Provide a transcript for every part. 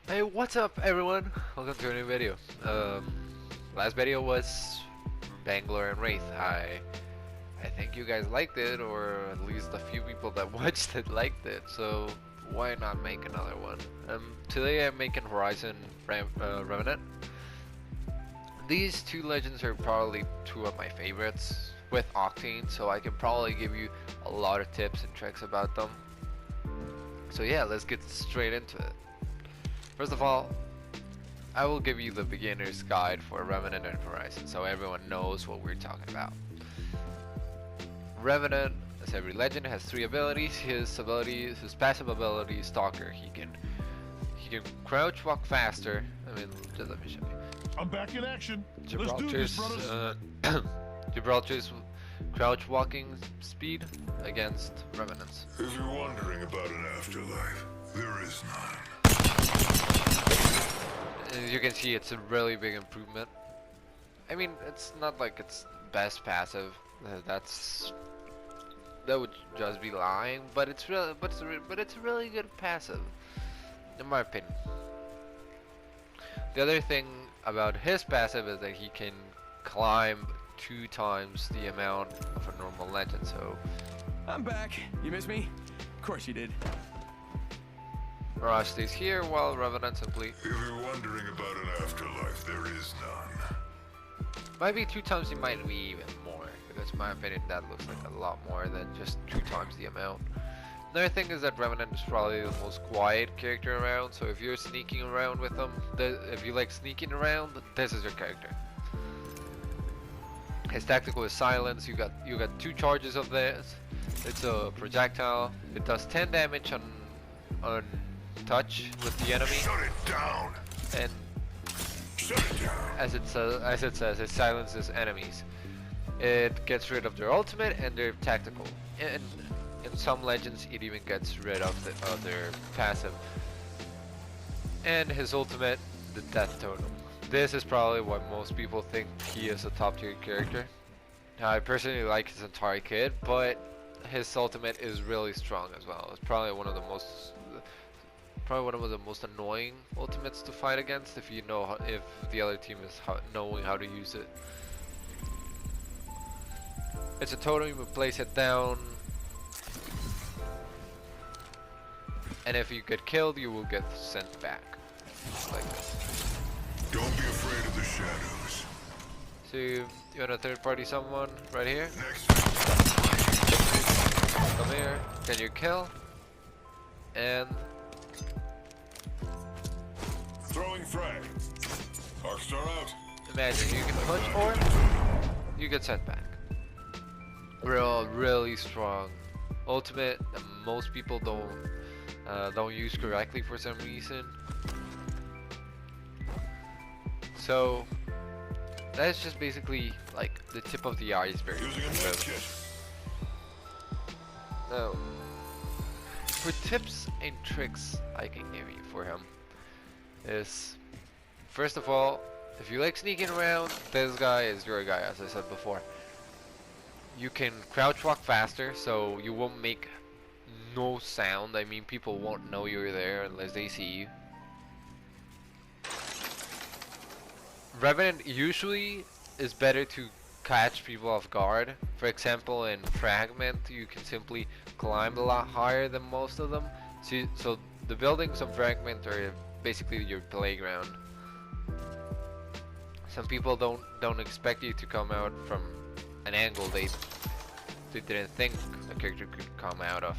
Hey, what's up everyone? Welcome to a new video. Last video was Bangalore and Wraith. I think you guys liked it, or at least a few people that watched it liked it, so why not make another one? Today I'm making Revenant. These two legends are probably two of my favorites with Octane, so I can probably give you a lot of tips and tricks about them. So yeah, let's get straight into it. First of all, I will give you the beginner's guide for Revenant and Horizon so everyone knows what we're talking about. Revenant, as every legend, has three abilities. His passive ability is Stalker. He can crouch walk faster. I mean, just let me show you. I'm back in action. Let's do Gibraltar's this, brothers. Gibraltar's crouch walking speed against Revenants. If you're wondering about an afterlife, there is none. As you can see, it's a really big improvement. I mean, it's not like it's best passive. That would just be lying. But it's a really good passive, in my opinion. The other thing about his passive is that he can climb 2 times the amount of a normal legend. So I'm back. You miss me? Of course you did. Mirage stays here while Revenant simply. If you're wondering about an afterlife, there is none. Might be 2 times, it might be even more, because in my opinion that looks like a lot more than just 2 times the amount. Another thing is that Revenant is probably the most quiet character around, so if you're sneaking around with him, if you like sneaking around, this is your character. His tactical is silence. You got 2 charges of this. It's a projectile. It does 10 damage on touch with the enemy. Shut it down. And Shut it down. as it says, it silences enemies. It gets rid of their ultimate and their tactical. And in some legends, it even gets rid of their passive. And his ultimate, the Death Totem. This is probably what most people think he is a top tier character. Now, I personally like his entire kit, but his ultimate is really strong as well. It's probably one of the most annoying ultimates to fight against if if the other team is knowing how to use it. It's a totem, you place it down, and if you get killed, you will get sent back, like this. Don't be afraid of the shadows. So you want a third party someone right here? Next. Come here, can you kill? And Throwing frag. Arcstar out. imagine you can punch or you get sent back. Really strong ultimate that most people don't use correctly for some reason. So that's just basically like the tip of the iceberg. Using a med kit. Now, for tips and tricks I can give you for him is, first of all, if you like sneaking around, this guy is your guy, as I said before. You can crouch walk faster, so you won't make no sound. I mean, people won't know you're there unless they see you. Revenant usually is better to catch people off guard. For example, in Fragment, you can simply climb a lot higher than most of them. So the buildings of Fragment are basically your playground. Some people don't expect you to come out from an angle they didn't think a character could come out of.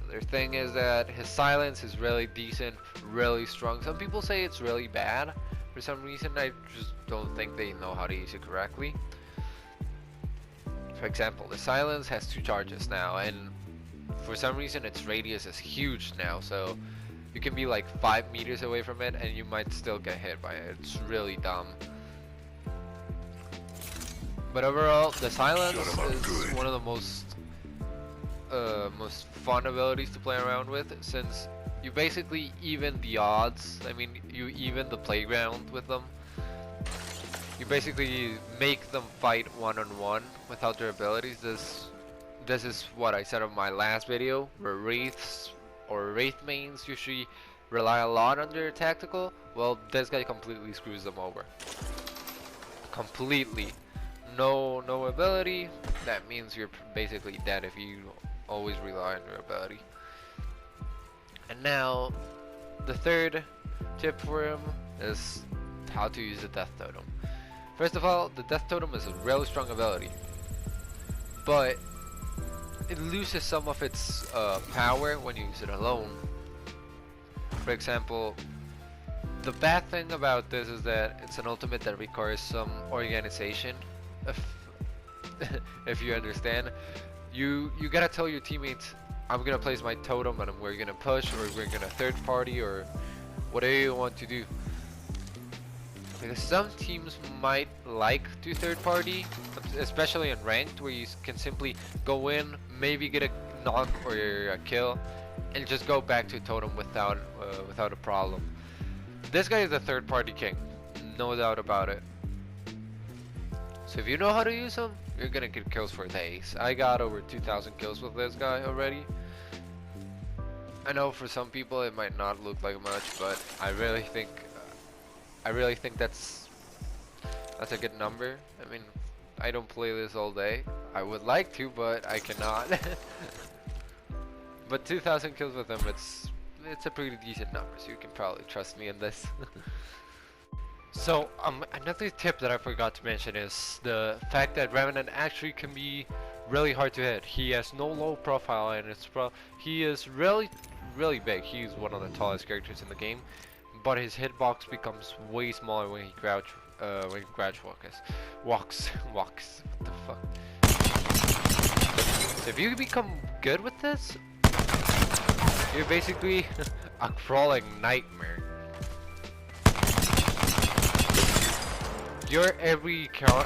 Their thing is that his silence is really decent, really strong. Some people say it's really bad. For some reason, I just don't think they know how to use it correctly. For example, the silence has 2 charges now, and for some reason its radius is huge now, so you can be like 5 meters away from it and you might still get hit by it. It's really dumb. But overall, the silence is one of the most fun abilities to play around with, since you basically even the odds. I mean, you even the playground with them. You basically make them fight one-on-one without their abilities. This is what I said in my last video, where Wraith mains usually rely a lot on their tactical, well, this guy completely screws them over. Completely. No ability, that means you're basically dead if you always rely on your ability. And now, the third tip for him is how to use the Death Totem. First of all, the Death Totem is a really strong ability, but it loses some of its power when you use it alone. For example, the bad thing about this is that it's an ultimate that requires some organization. If you understand, you gotta tell your teammates, I'm gonna place my totem and we're gonna push, or we're gonna third party, or whatever you want to do. Because some teams might like to third party, especially in ranked, where you can simply go in, maybe get a knock or a kill, and just go back to totem without a problem. This guy is a third party king, no doubt about it. So if you know how to use him, you're gonna get kills for days. I got over 2,000 kills with this guy already. I know for some people it might not look like much, but I really think that's a good number. I mean, I don't play this all day. I would like to, but I cannot. But 2,000 kills with him, it's a pretty decent number, so you can probably trust me in this. So another tip that I forgot to mention is the fact that Revenant actually can be really hard to hit. He has no low profile, and he is really big. He's one of the tallest characters in the game, but his hitbox becomes way smaller when he crouch walks. What the fuck? So if you become good with this, you're basically a crawling nightmare. You're every crouch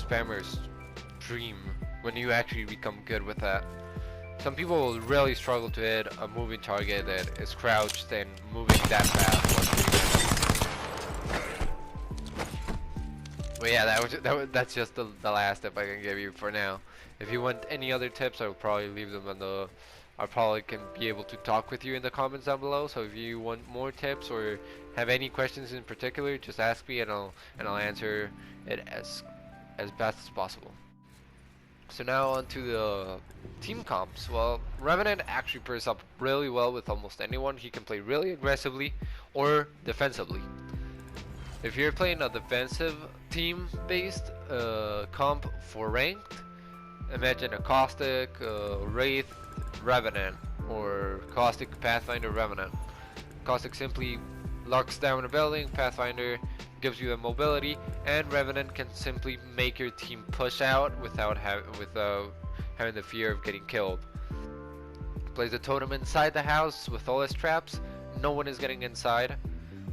spammer's dream when you actually become good with that. Some people will really struggle to hit a moving target that is crouched and moving that fast. But yeah, that's just the last tip I can give you for now. If you want any other tips, I will probably leave them in the. I probably can be able to talk with you in the comments down below. So if you want more tips or have any questions in particular, just ask me and I'll answer it as best as possible. So now on to the team comps. Well, Revenant actually pairs up really well with almost anyone. He can play really aggressively or defensively. If you're playing a defensive team-based comp for ranked, imagine a Caustic, Wraith, Revenant, or Caustic, Pathfinder, Revenant. Caustic simply locks down a building, Pathfinder gives you the mobility, and Revenant can simply make your team push out without having the fear of getting killed. Plays a totem inside the house with all his traps, no one is getting inside.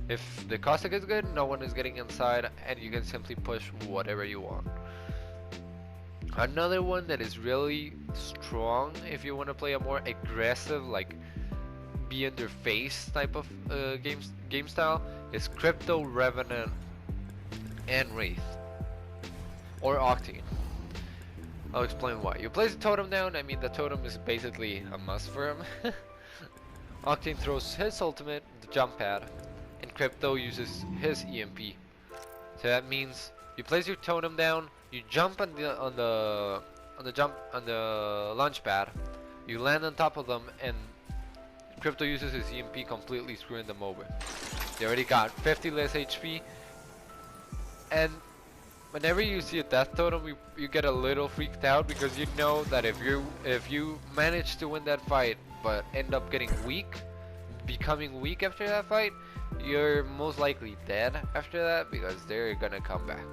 If the Caustic is good, no one is getting inside, and you can simply push whatever you want. Another one that is really strong if you want to play a more aggressive, like be in their face type of game style, is Crypto, Revenant, and Wraith, or Octane. I'll explain why. You place the totem down. I mean, the totem is basically a must for him. Octane throws his ultimate, the jump pad, and Crypto uses his EMP. So that means you place your totem down, you jump on the launch pad, you land on top of them, and Crypto uses his EMP, completely screwing them over. They already got 50 less HP, and whenever you see a death totem, you get a little freaked out, because you know that if you manage to win that fight but end up getting weak, becoming weak after that fight, you're most likely dead after that, because they're gonna come back.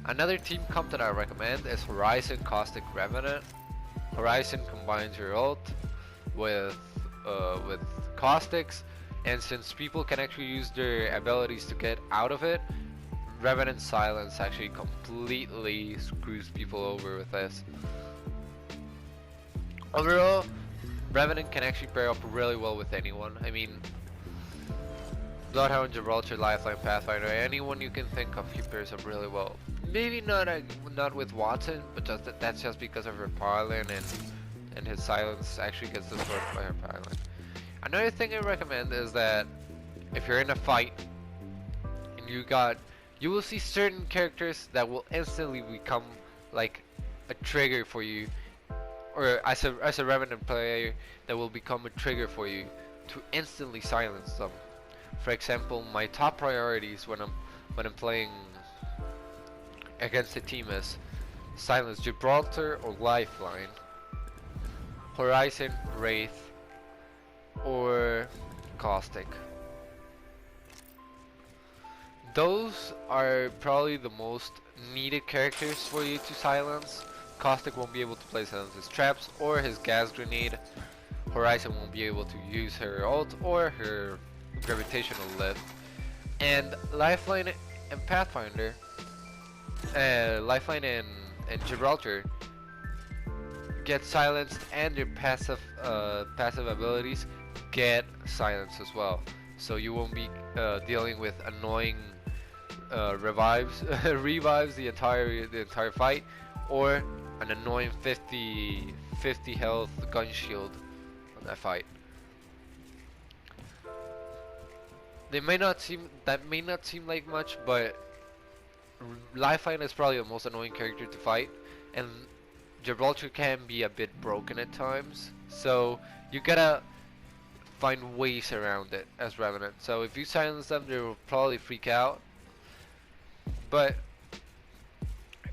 Another team comp that I recommend is Horizon, Caustic, Revenant. Horizon combines your ult with Caustics, and since people can actually use their abilities to get out of it, Revenant Silence actually completely screws people over with this. Overall, Revenant can actually pair up really well with anyone. I mean, Bloodhound, Gibraltar, Lifeline, Pathfinder, anyone you can think of, he pairs up really well. Maybe not with Watson, but that's just because of her Parlin and his silence actually gets destroyed by her pilot. Another thing I recommend is that if you're in a fight and you will see certain characters that will instantly become like a trigger for you, or as a Revenant player, that will become a trigger for you to instantly silence them. For example, my top priorities when I'm playing against a team is silence Gibraltar or Lifeline, Horizon, Wraith, or Caustic. Those are probably the most needed characters for you to silence. Caustic won't be able to play silence his traps or his gas grenade. Horizon won't be able to use her ult or her gravitational lift. And Lifeline and Pathfinder, Lifeline and Gibraltar get silenced, and your passive abilities get silenced as well. So you won't be dealing with annoying revives the entire fight, or an annoying 50 health gun shield on that fight. That may not seem like much, but Lifeline is probably the most annoying character to fight, and Gibraltar can be a bit broken at times, so you gotta find ways around it as Revenant. So if you silence them, they will probably freak out, but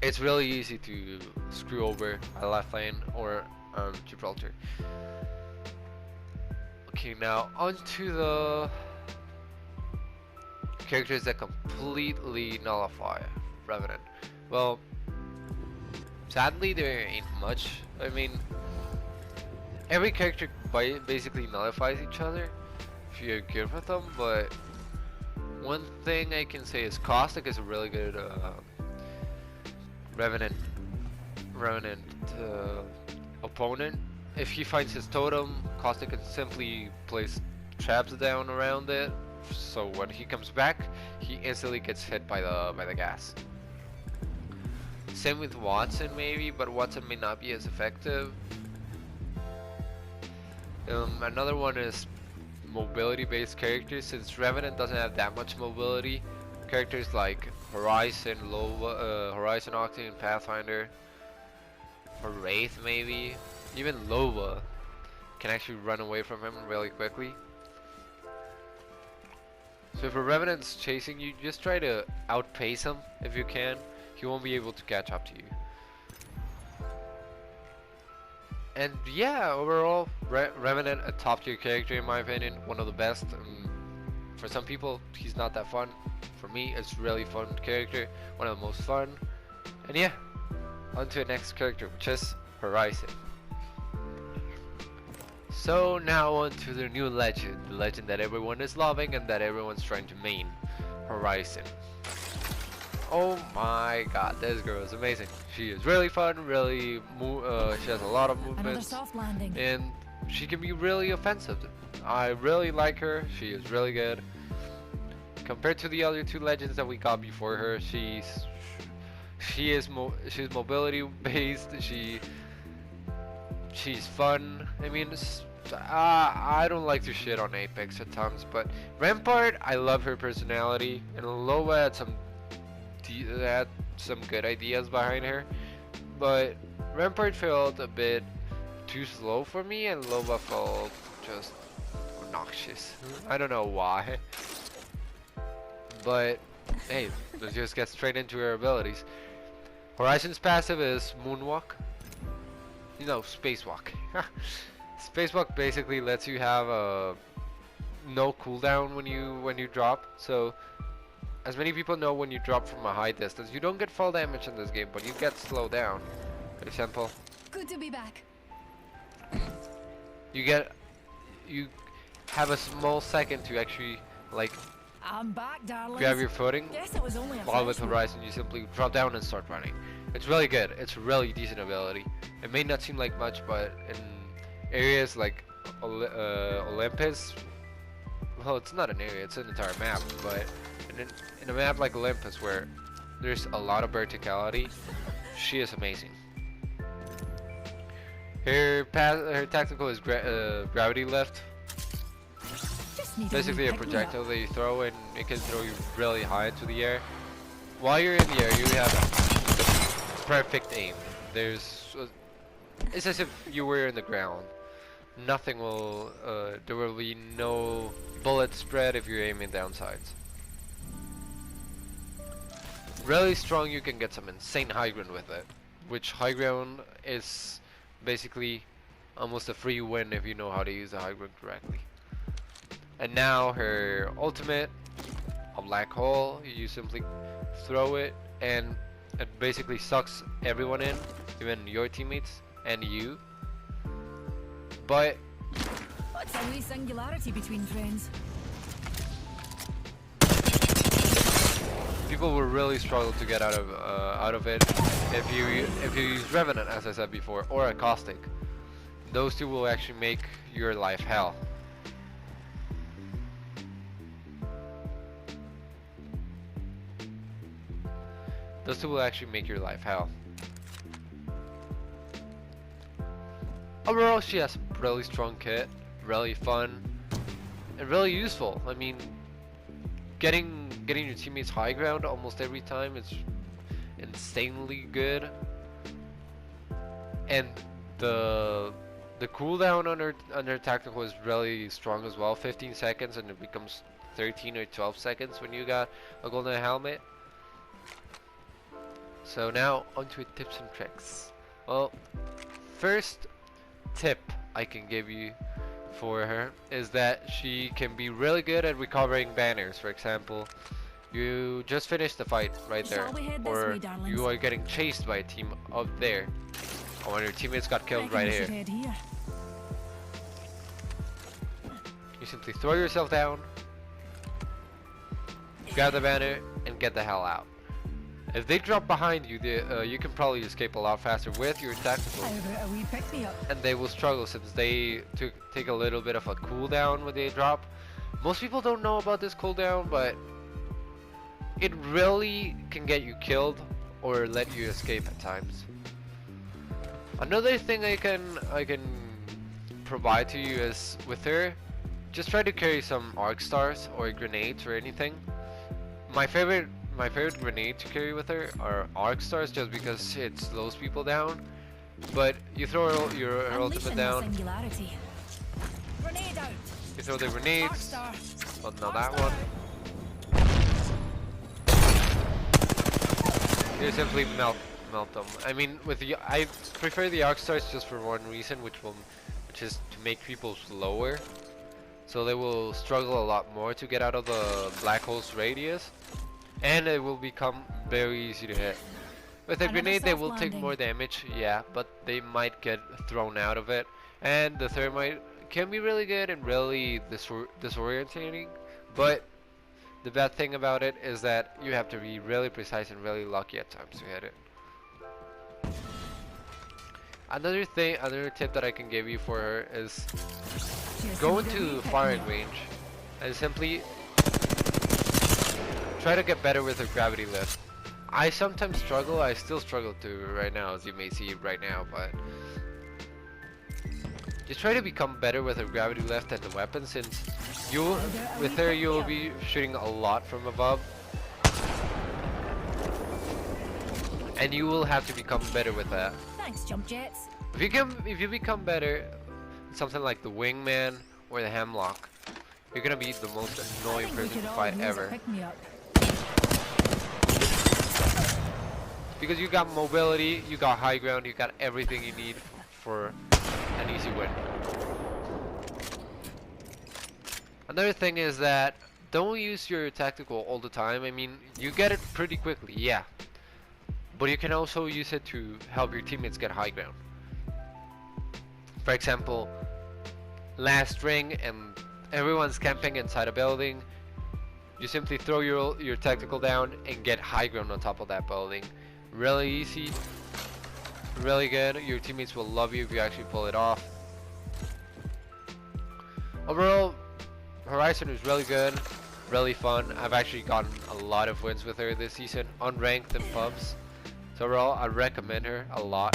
it's really easy to screw over a Lifeline or Gibraltar. Okay, now onto the characters that completely nullify Revenant. Well, sadly there ain't much. I mean, every character basically nullifies each other if you're good with them, but one thing I can say is Caustic is a really good Revenant opponent. If he finds his totem, Caustic can simply place traps down around it, so when he comes back, he instantly gets hit by the gas. Same with Watson maybe, but Watson may not be as effective. Another one is mobility based characters. Since Revenant doesn't have that much mobility, characters like Horizon, Horizon Octane, Pathfinder, or Wraith maybe, even Lova can actually run away from him really quickly. So if a Revenant's chasing you, just try to outpace him if you can. He won't be able to catch up to you. And yeah, overall, Revenant, a top tier character in my opinion, one of the best. For some people, he's not that fun. For me, it's really fun character, one of the most fun. And yeah, on to the next character, which is Horizon. So now on to the new legend, the legend that everyone is loving and that everyone's trying to main, Horizon. Oh my god, this girl is amazing. She is really fun, really she has a lot of movements, and she can be really offensive. I really like her. She is really good. Compared to the other two legends that we got before her, she's mobility based. She's fun. I mean, I don't like to shit on Apex at times, but Rampart, I love her personality, and Loa had some good ideas behind her, but Rampart felt a bit too slow for me, and Loa felt just obnoxious. I don't know why, but hey, let's just get straight into her abilities. Horizon's passive is Moonwalk. You know, Spacewalk. Spacewalk basically lets you have a no cooldown when you drop. So, as many people know, when you drop from a high distance, you don't get fall damage in this game, but you get slowed down. For example, good to be back. You have a small second to actually like I'm back, darling. grab your footing. Guess it was only a While with flash. Horizon, you simply drop down and start running. It's really good. It's a really decent ability. It may not seem like much, but in areas like Olympus, well, it's not an area, it's an entire map, but in a map like Olympus where there's a lot of verticality, she is amazing. Her tactical is gravity lift. Just need Basically a pick me up. projectile that you throw and it can throw you really high into the air. While you're in the air, you have the perfect aim. It's as if you were in the ground. Nothing will, there will be no bullet spread if you're aiming down sides. Really strong, you can get some insane high ground with it. Which high ground is basically almost a free win if you know how to use the high ground correctly. And now her ultimate, a black hole, you simply throw it and it basically sucks everyone in, even your teammates and you. But What's a wee singularity between friends? people will really struggle to get out of it if you use Revenant, as I said before, or a caustic. Those two will actually make your life hell. Those two will actually make your life hell. Overall, she has a really strong kit, really fun, and really useful. I mean, getting your teammates high ground almost every time is insanely good. And the cooldown on her tactical is really strong as well. 15 seconds, and it becomes 13 or 12 seconds when you got a golden helmet. So now onto tips and tricks. Well, first tip I can give you for her is that she can be really good at recovering banners. For example, you just finished the fight right there, Shall we head this or way, darlings? you are getting chased by a team up there, or your teammates got killed Reckon right we here. should head here. You simply throw yourself down, grab the banner, and get the hell out. If they drop behind you, you can probably escape a lot faster with your tactical. How about a wee pick me up? And they will struggle since they take a little bit of a cooldown when they drop. Most people don't know about this cooldown, but it really can get you killed or let you escape at times. Another thing I can provide to you is with her, just try to carry some arc stars or grenades or anything. My favorite grenade to carry with her are arc stars, just because it slows people down. But you throw her ultimate Unleashing the down. singularity. Grenade out. You throw the Arc grenades. star. Oh, no, Arc that star one. out. You simply melt them. I mean, I prefer the arc stars just for one reason, which is to make people slower, so they will struggle a lot more to get out of the black hole's radius, and it will become very easy to hit. With a Another grenade, they soft will take landing. more damage, yeah, but they might get thrown out of it. And the thermite can be really good and really disorientating, but the bad thing about it is that you have to be really precise and really lucky at times to hit it. Another tip that I can give you for her is Just go need a wee into pick me firing up. range and simply try to get better with her gravity lift. I sometimes struggle, I still struggle to right now, as you may see right now, but just try to become better with her gravity lift and the weapon, since with her you will be shooting a lot from above, and you will have to become better with that. Thanks, jump jets. If you become better, something like the wingman or the hemlock, you're gonna be the most I annoying think we person could to all fight use a ever. pick me up. Because you got mobility, you got high ground, you got everything you need for an easy win. Another thing is that don't use your tactical all the time. I mean, you get it pretty quickly, yeah, but you can also use it to help your teammates get high ground. For example, last ring and everyone's camping inside a building, you simply throw your tactical down and get high ground on top of that building. Really easy, really good. Your teammates will love you if you actually pull it off. Overall, Horizon is really good, really fun. I've actually gotten a lot of wins with her this season, unranked in pubs. So overall, I recommend her a lot.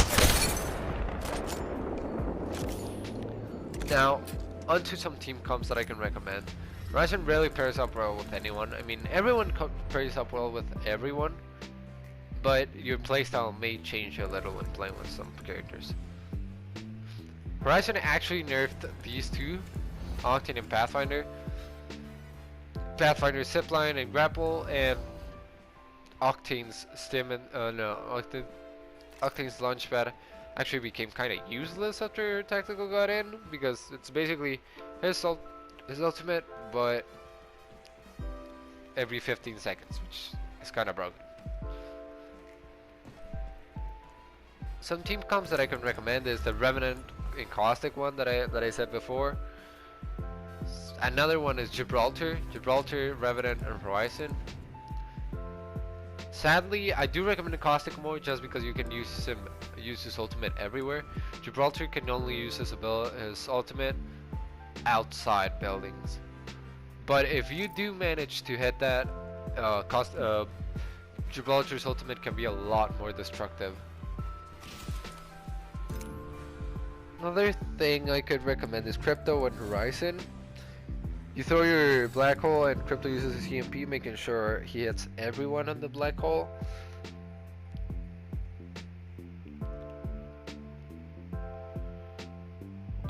Now, onto some team comps that I can recommend. Horizon rarely pairs up well with anyone. I mean, everyone pairs up well with everyone, but your playstyle may change a little when playing with some characters. Horizon actually nerfed these two, Octane and Pathfinder. Pathfinder's zipline and grapple, and Octane's stim and Octane's launchpad actually became kind of useless after Tactical got in, because it's basically his ultimate, but every 15 seconds, which is kind of broken. Some team comps that I can recommend is the Revenant and Caustic one that I said before. Another one is Gibraltar, Revenant, and Horizon. Sadly, I do recommend the Caustic more just because you can use his ultimate everywhere. Gibraltar can only use his ultimate outside buildings. But if you do manage to hit that, Gibraltar's ultimate can be a lot more destructive. Another thing I could recommend is Crypto and Horizon. You throw your black hole and Crypto uses his EMP, making sure he hits everyone on the black hole.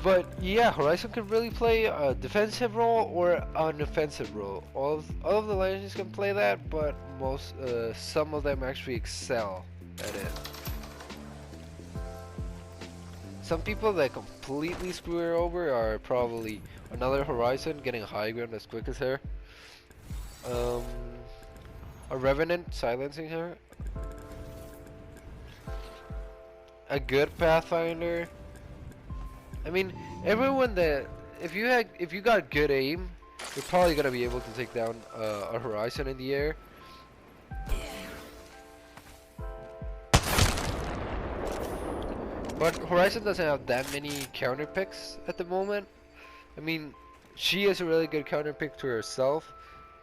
But yeah, Horizon can really play a defensive role or an offensive role. All of the legends can play that, but some of them actually excel at it. Some people that completely screw her over are probably another Horizon getting high ground as quick as her, a Revenant silencing her, a good Pathfinder. I mean, everyone that if you got good aim, you're probably gonna be able to take down a Horizon in the air. But Horizon doesn't have that many counter picks at the moment. I mean, she is a really good counter pick to herself,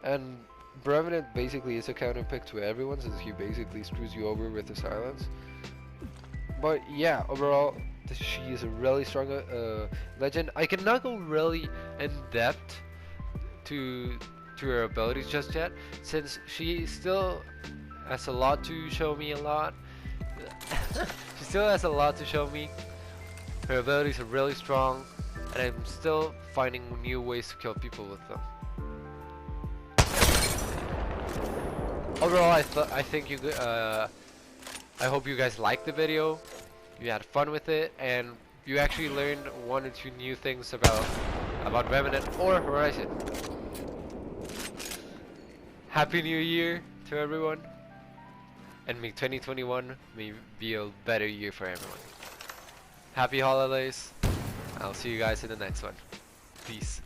and Revenant basically is a counter pick to everyone since he basically screws you over with the silence. But yeah, overall, she is a really strong legend. I cannot go really in depth to her abilities just yet, since she still has a lot to show me. She still has a lot to show me. Her abilities are really strong, and I'm still finding new ways to kill people with them. Overall, I hope you guys liked the video. You had fun with it, and you actually learned one or two new things about Revenant or Horizon. Happy New Year to everyone, and may 2021 may be a better year for everyone. Happy holidays. I'll see you guys in the next one. Peace.